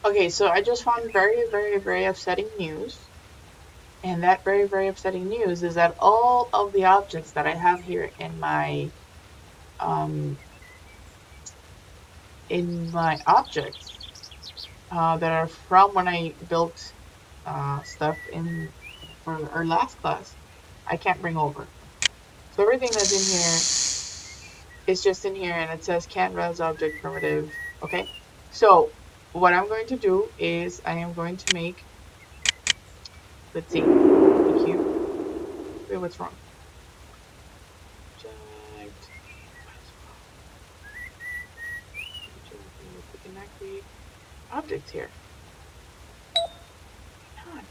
Okay, so I just found very, very, very upsetting news. And that very, very upsetting news is that all of the objects that I have here um in my objects that are from when I built stuff in for our last class, I can't bring over. So everything that's in here is just in here, and it says can't res object primitive. Okay, so what I'm going to do is I am going to make. Let's see. Thank you. Wait, what's wrong? Object. We cannot create objects here. Not.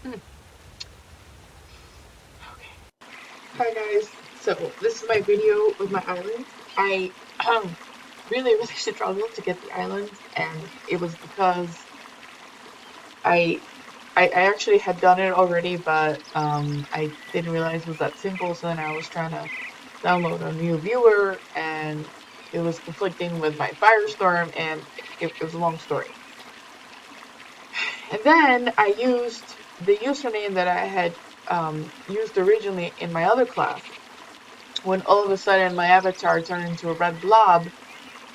Hmm. Okay. Hi guys. So this is my video with my island. I really, really struggled to get the island, and it was because I I actually had done it already, but I didn't realize it was that simple. So then I was trying to download a new viewer, and it was conflicting with my Firestorm, and it was a long story. And then I used the username that I had used originally in my other class. When all of a sudden my avatar turned into a red blob,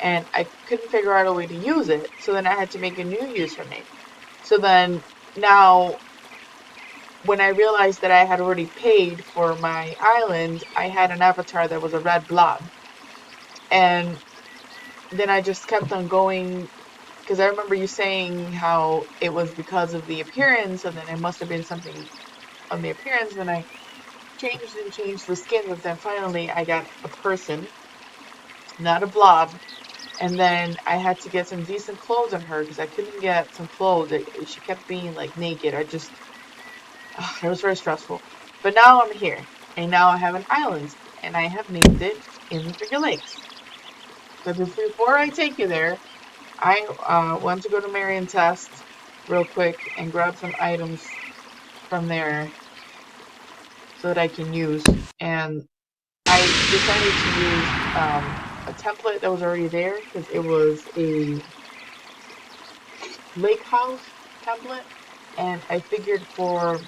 and I couldn't figure out a way to use it. So then I had to make a new username. So then now when I realized that I had already paid for my island, I had an avatar that was a red blob. And then I just kept on going because I remember you saying how it was because of the appearance, and then it must have been something on the appearance. Then I changed and changed the skin, but then finally I got a person, not a blob. And then I had to get some decent clothes on her because I couldn't get some clothes. She kept being like naked. It was very stressful. But now I'm here, and now I have an island, and I have named it In the Finger Lakes. But before I take you there, I want to go to Marion Test real quick and grab some items from there so that I can use. And I decided to use a template that was already there because it was a lake house template. And I figured for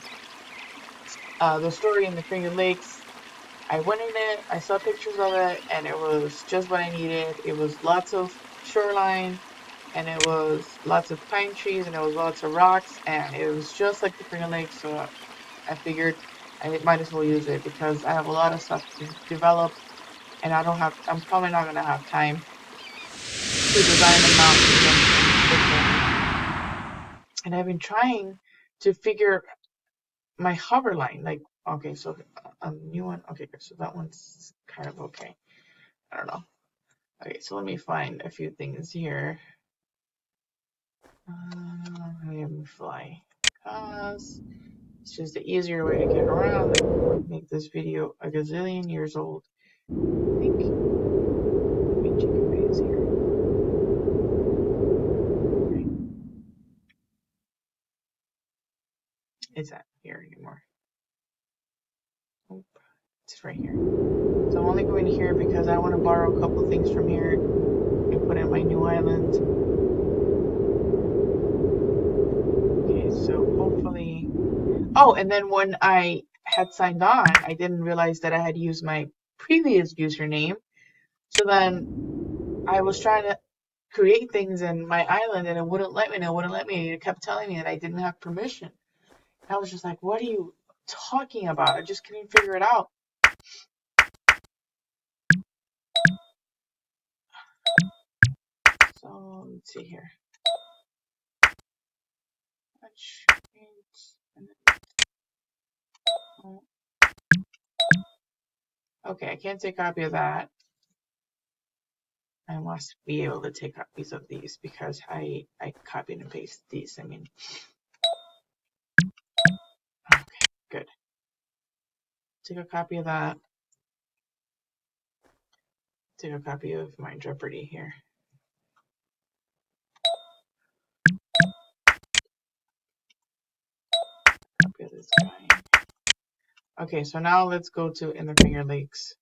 the story in the Finger Lakes, I went in it, I saw pictures of it, and it was just what I needed. It was lots of shoreline, and it was lots of pine trees, and it was lots of rocks, and it was just like the Finger Lakes. So I figured I might as well use it because I have a lot of stuff to develop, and I'm probably not gonna have time to design the mountains and fix them. And I've been trying to figure my hover line. Like, okay, so a new one. Okay, so that one's kind of okay. I don't know. Okay, so let me find a few things here. Let me fly. Because it's just the easier way to get around and make this video a gazillion years old. I think. Let me check if it is here. Okay. It's not here anymore. Oh, it's right here. So I'm only going here because I want to borrow a couple things from here and put in my new island. Okay, so hopefully. Oh, and then when I had signed on, I didn't realize that I had used my previous username. So then I was trying to create things in my island and it wouldn't let me and it wouldn't let me. It kept telling me that I didn't have permission. And I was just like, what are you talking about? I just couldn't figure it out. So let's see here. Okay, I can't take a copy of that. I must be able to take copies of these because I copied and pasted these. I mean, okay, good. Take a copy of that. Take a copy of my Jeopardy here. Okay, so now let's go to In the Finger Lakes.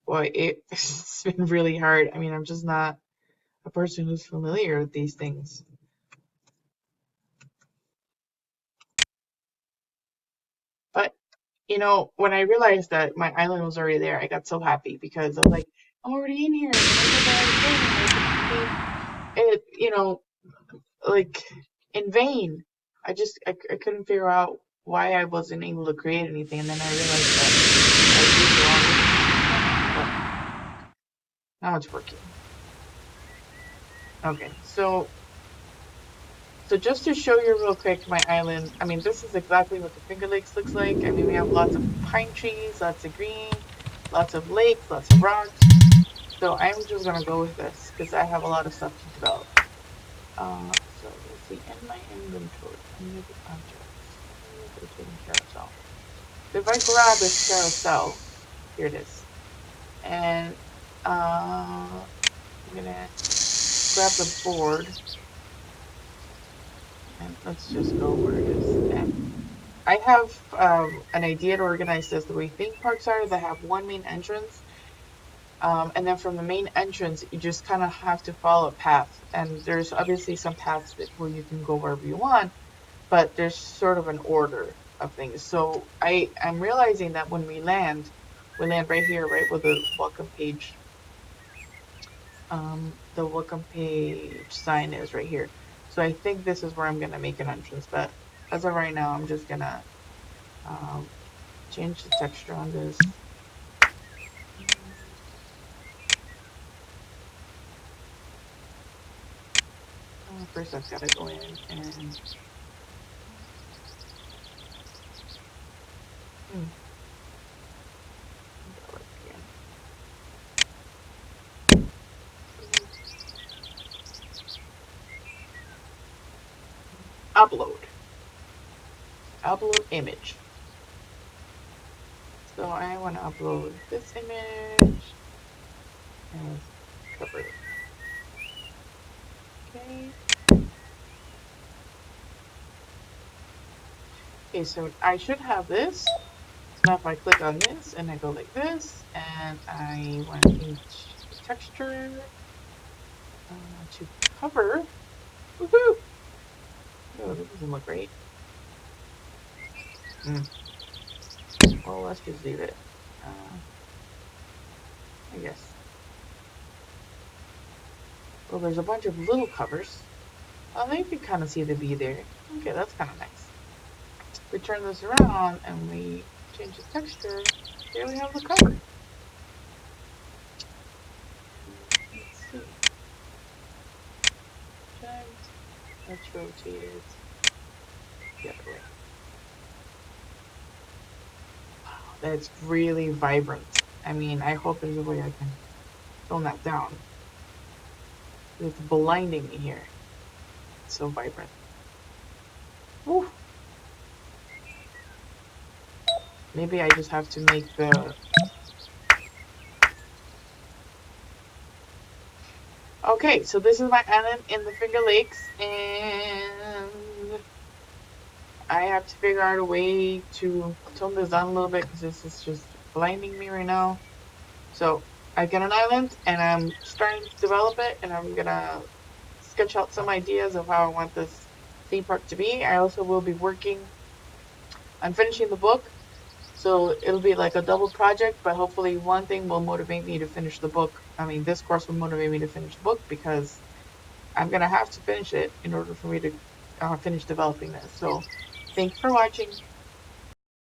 Boy, it's been really hard. I mean, I'm just not a person who's familiar with these things. But, you know, when I realized that my island was already there, I got so happy because I was like, I'm already in here. I did that again. It, you know, like in vain. I couldn't figure out why I wasn't able to create anything, and then I realized that I used the wrong recipe. But now it's working. Okay, so just to show you real quick my island, I mean, this is exactly what the Finger Lakes looks like. I mean, we have lots of pine trees, lots of green, lots of lakes, lots of rocks. So I'm just gonna go with this because I have a lot of stuff to develop. So let's see, in my inventory, under the objects, rotating carousel. So if I grab this carousel, here it is, and I'm gonna grab the board, and let's just go where it is. And I have an idea to organize this the way theme parks are that have one main entrance. And then from the main entrance, you just kind of have to follow a path. And there's obviously some paths where you can go wherever you want, but there's sort of an order of things. So I'm realizing that when we land right here, right where the welcome page sign is right here. So I think this is where I'm gonna make an entrance. But as of right now, I'm just gonna um, change the texture on this. First, I've got to go in and upload image. So I want to upload this image and cover it. Okay. Okay, so I should have this. So now if I click on this and I go like this, and I want to change the texture to cover. Woohoo! Oh, that doesn't look great. Well, let's just leave it. I guess. Well, there's a bunch of little covers. Well, now you can kind of see the bee there. Okay, that's kind of nice. We turn this around and we change the texture. Here we have the cover. Let's see. Let's rotate it the other way. Wow, that's really vibrant. I mean, I hope there's a way I can tone that down. It's blinding me here. It's so vibrant. Woo. Maybe I just have to make the... Okay, so this is my island in the Finger Lakes, and I have to figure out a way to tone this down a little bit because this is just blinding me right now. So I get an island and I'm starting to develop it, and I'm gonna sketch out some ideas of how I want this theme park to be. I also will be working on finishing the book. So it'll be like a double project, but hopefully one thing will motivate me to finish the book. I mean, this course will motivate me to finish the book because I'm going to have to finish it in order for me to finish developing this. So thanks for watching.